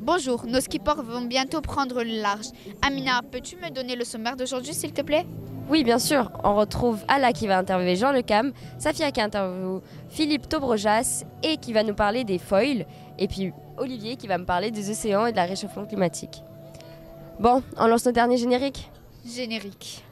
Bonjour, nos skippers vont bientôt prendre le large. Amina, peux-tu me donner le sommaire d'aujourd'hui, s'il te plaît? Oui, bien sûr. On retrouve Ala qui va interviewer Jean Le Cam, Safia qui interviewe Philippe Tobrojas et qui va nous parler des foils, et puis Olivier qui va me parler des océans et de la réchauffement climatique. Bon, on lance notre dernier générique. Générique.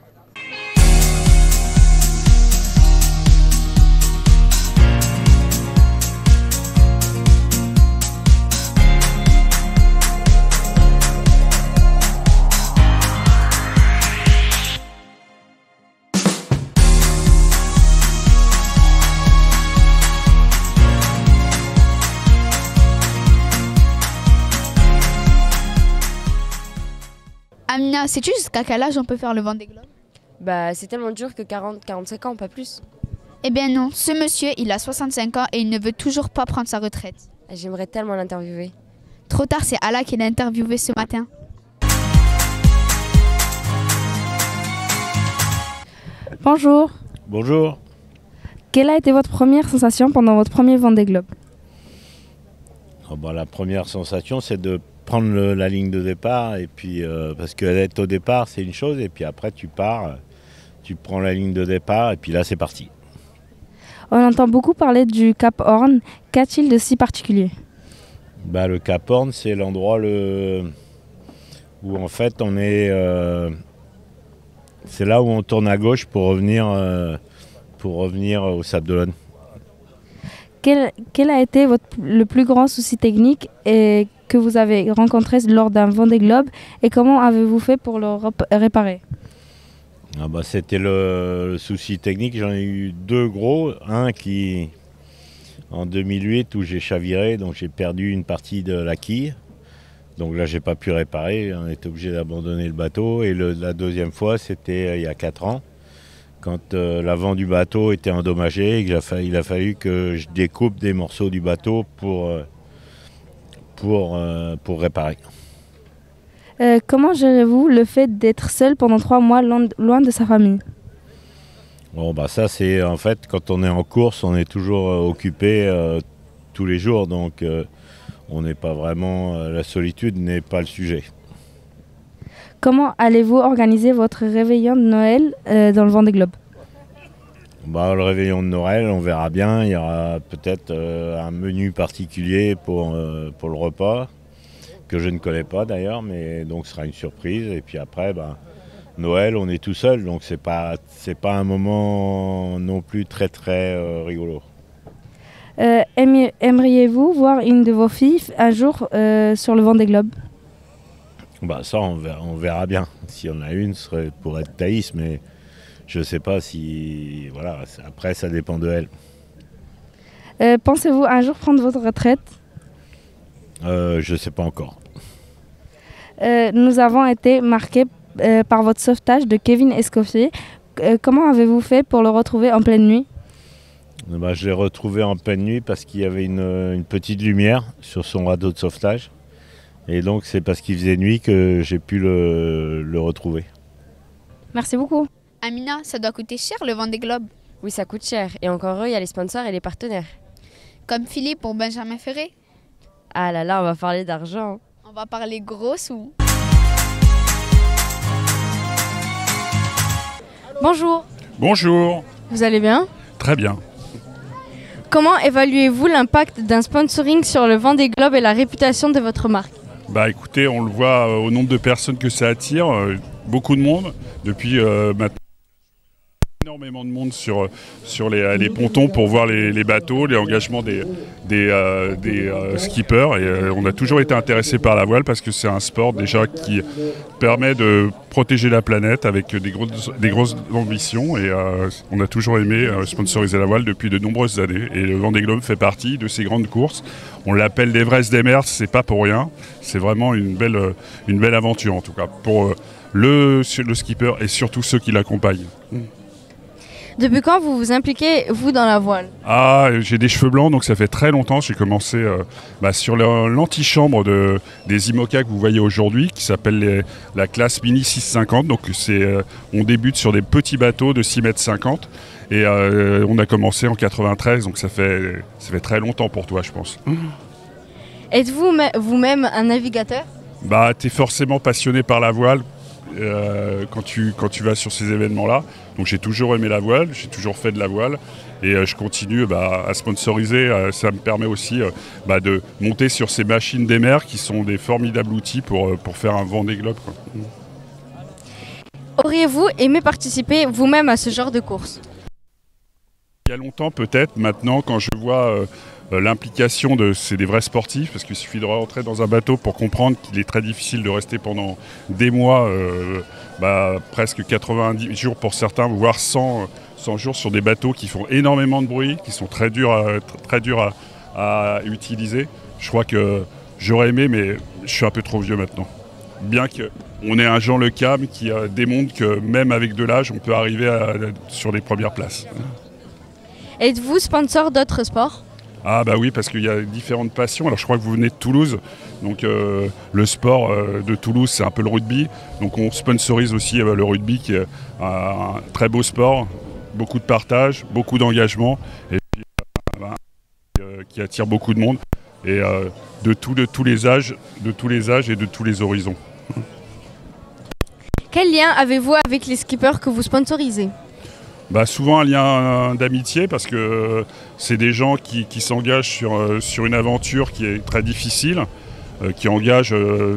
Amina, sais-tu jusqu'à quel âge on peut faire le Vendée Globe? Bah, c'est tellement dur que 40-45 ans, pas plus. Eh bien non, ce monsieur, il a 65 ans et il ne veut toujours pas prendre sa retraite. J'aimerais tellement l'interviewer. Trop tard, c'est Ala qui l'a interviewé ce matin. Bonjour. Bonjour. Quelle a été votre première sensation pendant votre premier Vendée Globe? La première sensation, c'est de prendre la ligne de départ, et puis parce qu'être au départ, c'est une chose, et puis après tu pars, tu prends la ligne de départ, et puis là c'est parti. On entend beaucoup parler du Cap Horn. Qu'a-t-il de si particulier? Le Cap Horn, c'est l'endroit où en fait on est... c'est là où on tourne à gauche pour revenir au Sable d'Olonne. Quel a été le plus grand souci technique que vous avez rencontré lors d'un Vendée Globe et comment avez-vous fait pour le réparer? C'était le souci technique, j'en ai eu deux gros. Un qui, en 2008, où j'ai chaviré, donc j'ai perdu une partie de la quille. Donc là, j'ai pas pu réparer, on était obligé d'abandonner le bateau. Et la deuxième fois, c'était il y a 4 ans. Quand l'avant du bateau était endommagé, il a fallu que je découpe des morceaux du bateau pour réparer. Comment gérez-vous le fait d'être seul pendant 3 mois loin de sa famille? Ça c'est en fait quand on est en course, on est toujours occupé tous les jours, donc on n'est pas vraiment, la solitude n'est pas le sujet. Comment allez-vous organiser votre réveillon de Noël dans le Vendée Globe? Le réveillon de Noël, on verra bien. Il y aura peut-être un menu particulier pour le repas, que je ne connais pas d'ailleurs, mais donc ce sera une surprise. Et puis après, Noël, on est tout seul, donc c'est pas un moment non plus très très rigolo. Aimeriez-vous voir une de vos filles un jour sur le Vendée Globe? Ça, on verra bien. S'il y en a une, ce serait pour être Thaïs, mais je ne sais pas si... Voilà, après, ça dépend de elle. Pensez-vous un jour prendre votre retraite? Je ne sais pas encore. Nous avons été marqués par votre sauvetage de Kevin Escoffier. Comment avez-vous fait pour le retrouver en pleine nuit? Je l'ai retrouvé en pleine nuit parce qu'il y avait une petite lumière sur son radeau de sauvetage. Et donc c'est parce qu'il faisait nuit que j'ai pu le retrouver. Merci beaucoup. Amina, ça doit coûter cher le Vendée Globe. Oui, ça coûte cher. Et encore heureux, il y a les sponsors et les partenaires. Comme Philippe pour Benjamin Ferré. Ah là là, on va parler d'argent. On va parler gros sous. Bonjour. Bonjour. Vous allez bien? Très bien. Comment évaluez-vous l'impact d'un sponsoring sur le Vendée Globe et la réputation de votre marque? Écoutez, on le voit au nombre de personnes que ça attire, beaucoup de monde. Depuis maintenant, énormément de monde sur les pontons pour voir les bateaux, les engagements des skippers. Et on a toujours été intéressé par la voile parce que c'est un sport déjà qui permet de protéger la planète avec des grosses ambitions. Et on a toujours aimé sponsoriser la voile depuis de nombreuses années. Et le Vendée Globe fait partie de ces grandes courses. On l'appelle l'Everest des mers, c'est pas pour rien. C'est vraiment une belle aventure en tout cas pour le skipper et surtout ceux qui l'accompagnent. Depuis quand vous vous impliquez, vous, dans la voile? J'ai des cheveux blancs, donc ça fait très longtemps. J'ai commencé sur l'antichambre des IMOCA que vous voyez aujourd'hui, qui s'appelle la classe Mini 650. Donc on débute sur des petits bateaux de 6,50 m. Et on a commencé en 93, donc ça fait très longtemps pour toi, je pense. Êtes-vous vous-même un navigateur? Bah, tu es forcément passionné par la voile quand tu vas sur ces événements-là. Donc j'ai toujours aimé la voile, j'ai toujours fait de la voile et je continue à sponsoriser. Ça me permet aussi de monter sur ces machines des mers qui sont des formidables outils pour faire un Vendée Globe, quoi. Auriez-vous aimé participer vous-même à ce genre de course? Il y a longtemps peut-être, maintenant quand je vois l'implication c'est des vrais sportifs, parce qu'il suffit de rentrer dans un bateau pour comprendre qu'il est très difficile de rester pendant des mois, presque 90 jours pour certains, voire 100 jours sur des bateaux qui font énormément de bruit, qui sont très durs à utiliser. Je crois que j'aurais aimé, mais je suis un peu trop vieux maintenant. Bien qu'on ait un Jean Le Cam qui démontre que même avec de l'âge, on peut arriver sur les premières places. Êtes-vous sponsor d'autres sports? Ah bah oui, parce qu'il y a différentes passions. Alors je crois que vous venez de Toulouse, donc le sport de Toulouse c'est un peu le rugby. Donc on sponsorise aussi le rugby qui est un très beau sport, beaucoup de partage, beaucoup d'engagement et puis, qui attire beaucoup de monde et de tous les âges et de tous les horizons. Quel lien avez-vous avec les skippers que vous sponsorisez? Souvent un lien d'amitié parce que c'est des gens qui s'engagent sur une aventure qui est très difficile,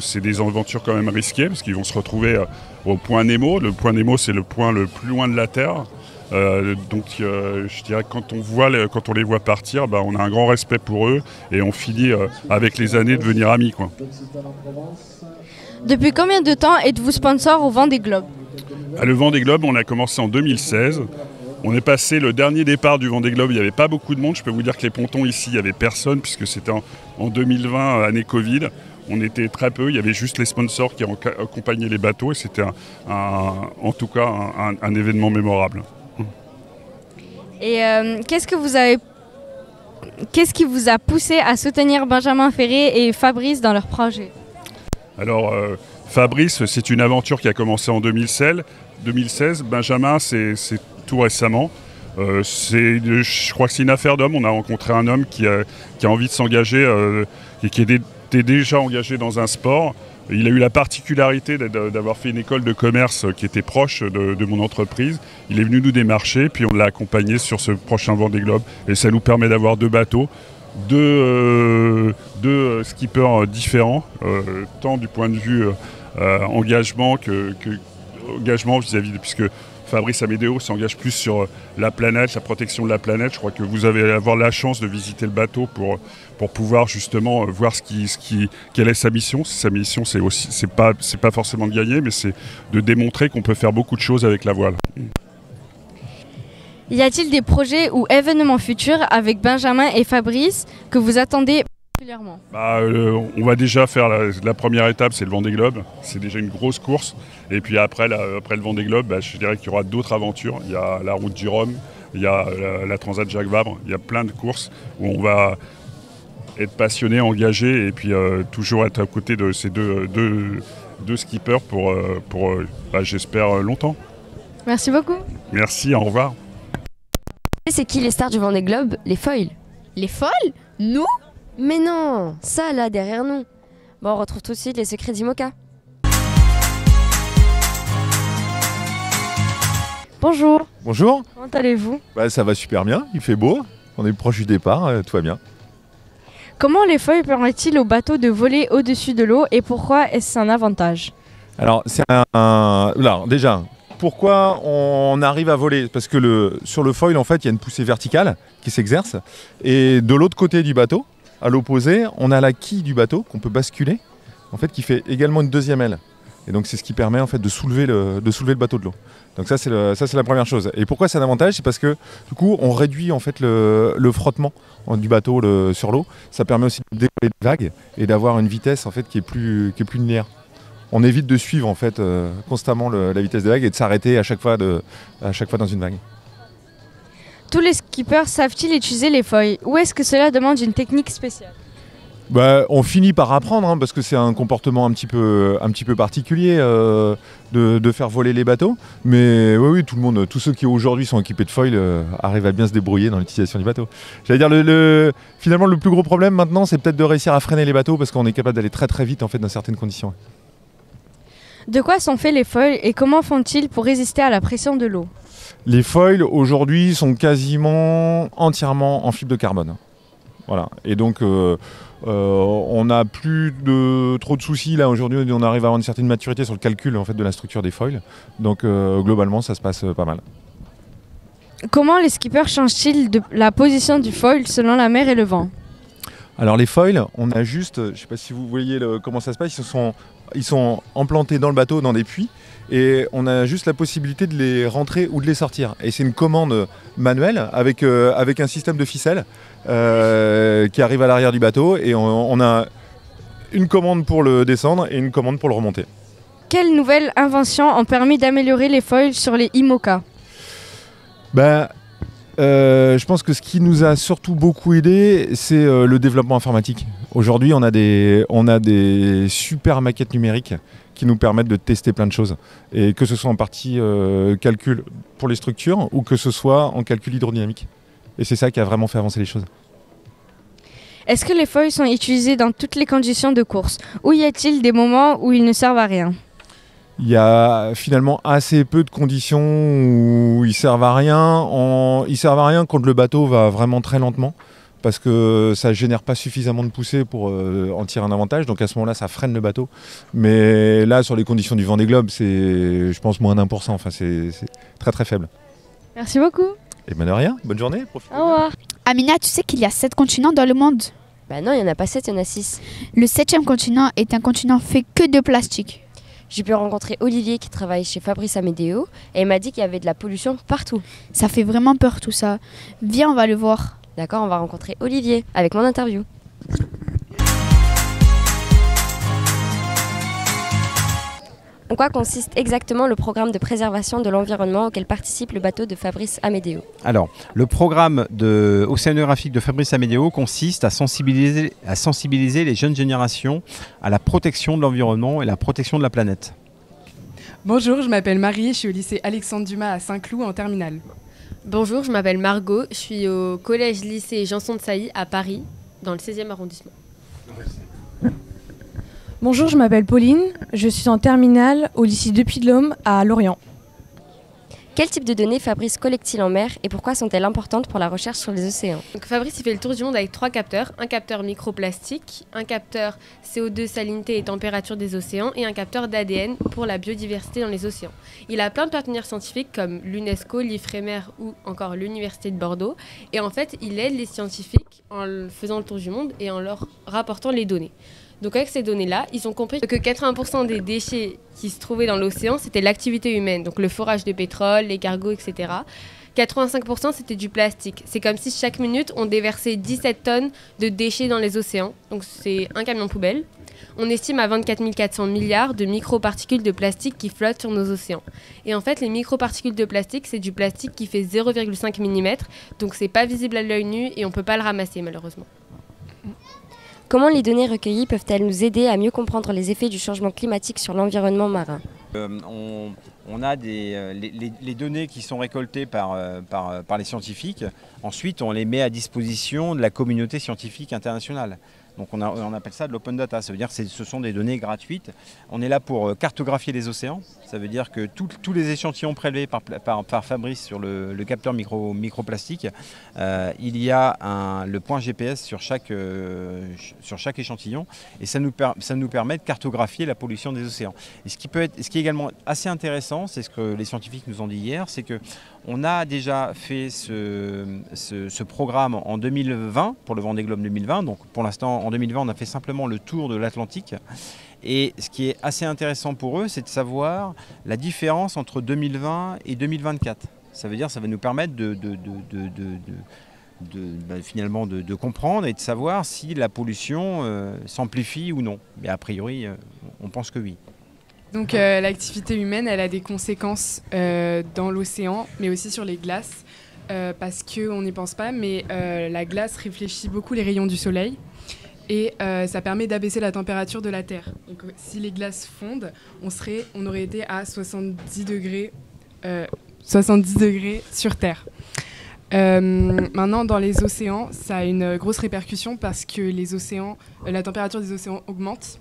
c'est des aventures quand même risquées parce qu'ils vont se retrouver au point Nemo. Le point Nemo c'est le point le plus loin de la Terre. Je dirais que quand on les voit partir, on a un grand respect pour eux et on finit avec les années devenir amis, quoi. Depuis combien de temps êtes-vous sponsor au Vendée Globe? Le Vendée Globe, on a commencé en 2016. On est passé le dernier départ du Vendée Globe, il n'y avait pas beaucoup de monde. Je peux vous dire que les pontons ici, il n'y avait personne puisque c'était en 2020, année Covid. On était très peu, il y avait juste les sponsors qui accompagnaient les bateaux et c'était en tout cas un événement mémorable. Et qu'est-ce qui vous a poussé à soutenir Benjamin Ferré et Fabrice dans leur projet? Alors, Fabrice, c'est une aventure qui a commencé en 2016. Benjamin, c'est tout récemment. Je crois que c'est une affaire d'homme. On a rencontré un homme qui a envie de s'engager et qui était déjà engagé dans un sport. Il a eu la particularité d'avoir fait une école de commerce qui était proche de mon entreprise. Il est venu nous démarcher, puis on l'a accompagné sur ce prochain Vendée Globe. Et ça nous permet d'avoir deux bateaux. Deux skippers différents, tant du point de vue engagement que engagement vis-à-vis puisque Fabrice Amédéo s'engage plus sur la planète, la protection de la planète. Je crois que vous allez avoir la chance de visiter le bateau pour pouvoir justement voir quelle est sa mission. Sa mission, c'est pas forcément de gagner, mais c'est de démontrer qu'on peut faire beaucoup de choses avec la voile. Y a-t-il des projets ou événements futurs avec Benjamin et Fabrice que vous attendez particulièrement? On va déjà faire la première étape, c'est le Vendée Globe. C'est déjà une grosse course. Et puis après le Vendée Globe, je dirais qu'il y aura d'autres aventures. Il y a la route du Rhum, il y a la Transat Jacques Vabre. Il y a plein de courses où on va être passionné, engagé et puis toujours être à côté de ces deux skippers pour j'espère, longtemps. Merci beaucoup. Merci, au revoir. C'est qui les stars du Vendée Globe? Les foils. Les folles? Nous? Mais non, ça là derrière nous. Bon, on retrouve tout de suite les secrets d'Imoca. Bonjour. Bonjour. Comment allez-vous? Ça va super bien, il fait beau, on est proche du départ, tout va bien. Comment les foils permettent-ils au bateau de voler au-dessus de l'eau et pourquoi est-ce un avantage? Alors, déjà, pourquoi on arrive à voler? Parce que sur le foil, en fait, il y a une poussée verticale qui s'exerce. Et de l'autre côté du bateau, à l'opposé, on a la quille du bateau qu'on peut basculer, en fait, qui fait également une deuxième aile. Et donc, c'est ce qui permet en fait de soulever le bateau de l'eau. Donc ça, c'est la première chose. Et pourquoi c'est un avantage? C'est parce que du coup, on réduit en fait le frottement du bateau sur l'eau. Ça permet aussi de décoller des vagues et d'avoir une vitesse en fait qui est plus linéaire. On évite de suivre en fait constamment la vitesse des vagues et de s'arrêter à chaque fois dans une vague. Tous les skippers savent-ils utiliser les foils ou est-ce que cela demande une technique spéciale? On finit par apprendre, hein, parce que c'est un comportement un petit peu particulier de faire voler les bateaux. Mais oui, tout le monde, tous ceux qui aujourd'hui sont équipés de foil arrivent à bien se débrouiller dans l'utilisation du bateau. J'allais dire, finalement, le plus gros problème maintenant, c'est peut-être de réussir à freiner les bateaux, parce qu'on est capable d'aller très très vite en fait, dans certaines conditions. De quoi sont faits les foils et comment font-ils pour résister à la pression de l'eau? Les foils aujourd'hui sont quasiment entièrement en fibre de carbone. Voilà. Et donc on n'a plus trop de soucis là aujourd'hui. On arrive à avoir une certaine maturité sur le calcul en fait, de la structure des foils. Donc globalement ça se passe pas mal. Comment les skippers changent-ils de la position du foil selon la mer et le vent? Alors les foils, on a juste, je ne sais pas si vous voyez comment ça se passe, ils sont implantés dans le bateau, dans des puits, et on a juste la possibilité de les rentrer ou de les sortir. Et c'est une commande manuelle avec un système de ficelle qui arrive à l'arrière du bateau, et on a une commande pour le descendre et une commande pour le remonter. Quelles nouvelles inventions ont permis d'améliorer les foils sur les IMOCA? Je pense que ce qui nous a surtout beaucoup aidé, c'est le développement informatique. Aujourd'hui, on a des super maquettes numériques qui nous permettent de tester plein de choses. Et que ce soit en partie calcul pour les structures ou que ce soit en calcul hydrodynamique. Et c'est ça qui a vraiment fait avancer les choses. Est-ce que les foils sont utilisés dans toutes les conditions de course? Ou y a-t-il des moments où ils ne servent à rien? Il y a finalement assez peu de conditions où ils servent à rien. Ils servent à rien quand le bateau va vraiment très lentement, parce que ça ne génère pas suffisamment de poussée pour en tirer un avantage. Donc à ce moment-là, ça freine le bateau. Mais là, sur les conditions du Vendée Globe, c'est, je pense, moins d'1%. Enfin, c'est très très faible. Merci beaucoup. Et de rien. Bonne journée. Profitez. Au revoir. Amina, tu sais qu'il y a 7 continents dans le monde? Bah non, il n'y en a pas 7, il y en a 6. Le 7e continent est un continent fait que de plastique. J'ai pu rencontrer Olivier qui travaille chez Fabrice Amédéo et il m'a dit qu'il y avait de la pollution partout. Ça fait vraiment peur tout ça. Viens, on va le voir. D'accord, on va rencontrer Olivier avec mon interview. En quoi consiste exactement le programme de préservation de l'environnement auquel participe le bateau de Fabrice Amédéo? Alors, le programme océanographique de Fabrice Amédéo consiste à sensibiliser les jeunes générations à la protection de l'environnement et la protection de la planète. Bonjour, je m'appelle Marie, je suis au lycée Alexandre Dumas à Saint-Cloud en terminale. Bonjour, je m'appelle Margot, je suis au collège-lycée Janson de Sailly à Paris, dans le 16e arrondissement. Bonjour, je m'appelle Pauline, je suis en terminale au lycée de Puy-de-Dôme à Lorient. Quel type de données Fabrice collecte-t-il en mer et pourquoi sont-elles importantes pour la recherche sur les océans? Donc Fabrice il fait le tour du monde avec 3 capteurs, un capteur microplastique, un capteur CO2, salinité et température des océans et un capteur d'ADN pour la biodiversité dans les océans. Il a plein de partenaires scientifiques comme l'UNESCO, l'IFREMER ou encore l'Université de Bordeaux et en fait il aide les scientifiques en faisant le tour du monde et en leur rapportant les données. Donc avec ces données-là, ils ont compris que 80% des déchets qui se trouvaient dans l'océan, c'était l'activité humaine, donc le forage de pétrole, les cargos, etc. 85% c'était du plastique. C'est comme si chaque minute, on déversait 17 tonnes de déchets dans les océans. Donc c'est un camion poubelle. On estime à 24 400 milliards de microparticules de plastique qui flottent sur nos océans. Et en fait, les microparticules de plastique, c'est du plastique qui fait 0,5 mm. Donc c'est pas visible à l'œil nu et on peut pas le ramasser malheureusement. Comment les données recueillies peuvent-elles nous aider à mieux comprendre les effets du changement climatique sur l'environnement marin? On a les données qui sont récoltées par les scientifiques. Ensuite, on les met à disposition de la communauté scientifique internationale. Donc on appelle ça de l'open data, ça veut dire que ce sont des données gratuites. On est là pour cartographier les océans, ça veut dire que tous les échantillons prélevés par Fabrice sur le capteur microplastique, il y a le point GPS sur chaque échantillon et ça nous permet de cartographier la pollution des océans. Et ce qui est également assez intéressant, c'est ce que les scientifiques nous ont dit hier, c'est qu'on a déjà fait ce programme en 2020 pour le Vendée Globe 2020, donc pour l'instant en 2020, on a fait simplement le tour de l'Atlantique. Et ce qui est assez intéressant pour eux, c'est de savoir la différence entre 2020 et 2024. Ça veut dire que ça va nous permettre finalement de comprendre et de savoir si la pollution s'amplifie ou non. Mais a priori, on pense que oui. Donc l'activité humaine, elle a des conséquences dans l'océan, mais aussi sur les glaces, parce qu'on n'y pense pas, mais la glace réfléchit beaucoup les rayons du soleil. Et ça permet d'abaisser la température de la Terre. Donc, si les glaces fondent, on aurait été à 70 degrés sur Terre. Maintenant, dans les océans, ça a une grosse répercussion parce que la température des océans augmente.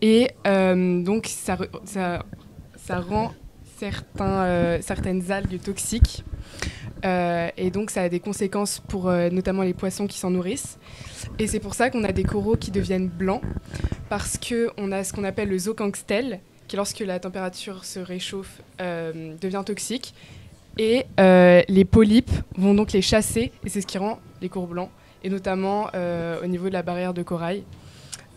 Et donc, ça rend certaines algues toxiques. Et donc, ça a des conséquences pour notamment les poissons qui s'en nourrissent. Et c'est pour ça qu'on a des coraux qui deviennent blancs, parce qu'on a ce qu'on appelle le zooxanthelle, qui, lorsque la température se réchauffe, devient toxique. Et les polypes vont donc les chasser, et c'est ce qui rend les coraux blancs, et notamment au niveau de la barrière de corail.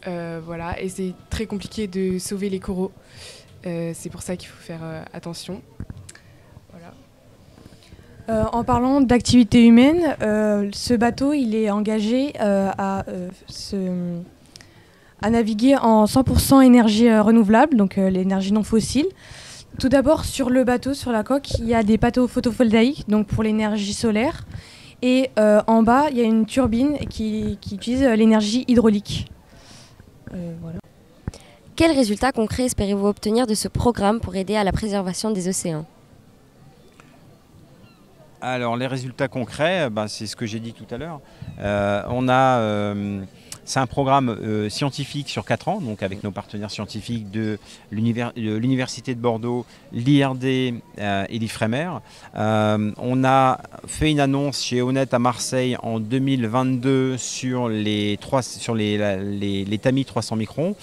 Voilà, et c'est très compliqué de sauver les coraux. C'est pour ça qu'il faut faire attention. Voilà. En parlant d'activité humaine, ce bateau il est engagé à naviguer en 100% énergie renouvelable, donc l'énergie non fossile. Tout d'abord, sur le bateau, sur la coque, il y a des panneaux photovoltaïques, donc pour l'énergie solaire. Et en bas, il y a une turbine qui utilise l'énergie hydraulique. Voilà. Quels résultats concrets espérez-vous obtenir de ce programme pour aider à la préservation des océans ? Alors, les résultats concrets, c'est ce que j'ai dit tout à l'heure. C'est un programme scientifique sur 4 ans, donc avec nos partenaires scientifiques de l'Université de Bordeaux, l'IRD et l'IFREMER. On a fait une annonce chez Honnête à Marseille en 2022 sur les tamis 300 microns.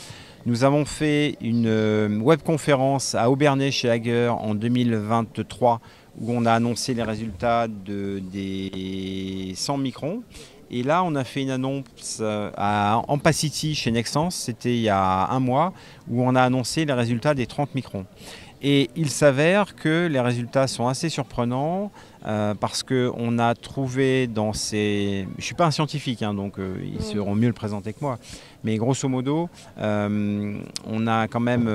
Nous avons fait une webconférence à Aubernais chez Hager en 2023 où on a annoncé les résultats des 100 microns. Et là, on a fait une annonce à Ampacity chez Nexans, c'était il y a un mois, où on a annoncé les résultats des 30 microns. Et il s'avère que les résultats sont assez surprenants parce qu'on a trouvé dans ces... Je ne suis pas un scientifique, donc ils seront mieux le présenter que moi. Mais grosso modo, on a quand même...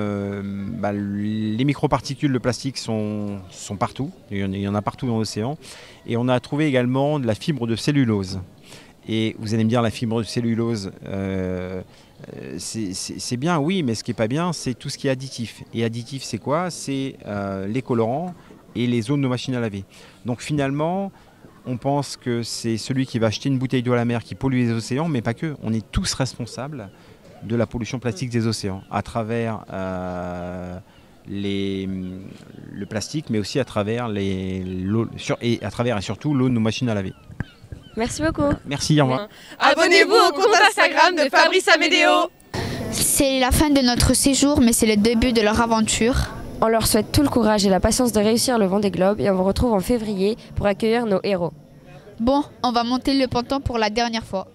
les microparticules de plastique sont partout. Il y en a partout dans l'océan. Et on a trouvé également de la fibre de cellulose. Et vous allez me dire, la fibre de cellulose, c'est bien, oui, mais ce qui n'est pas bien, c'est tout ce qui est additif. Et additif, c'est quoi ? C'est les colorants et les eaux de nos machines à laver. Donc finalement, on pense que c'est celui qui va acheter une bouteille d'eau à la mer qui pollue les océans, mais pas que. On est tous responsables de la pollution plastique des océans, à travers le plastique, mais aussi à travers à travers et surtout l'eau de nos machines à laver. Merci beaucoup. Merci, au revoir. Abonnez-vous au compte Instagram de Fabrice Amédéo. C'est la fin de notre séjour, mais c'est le début de leur aventure. On leur souhaite tout le courage et la patience de réussir le Vendée Globe et on vous retrouve en février pour accueillir nos héros. Bon, on va monter le ponton pour la dernière fois.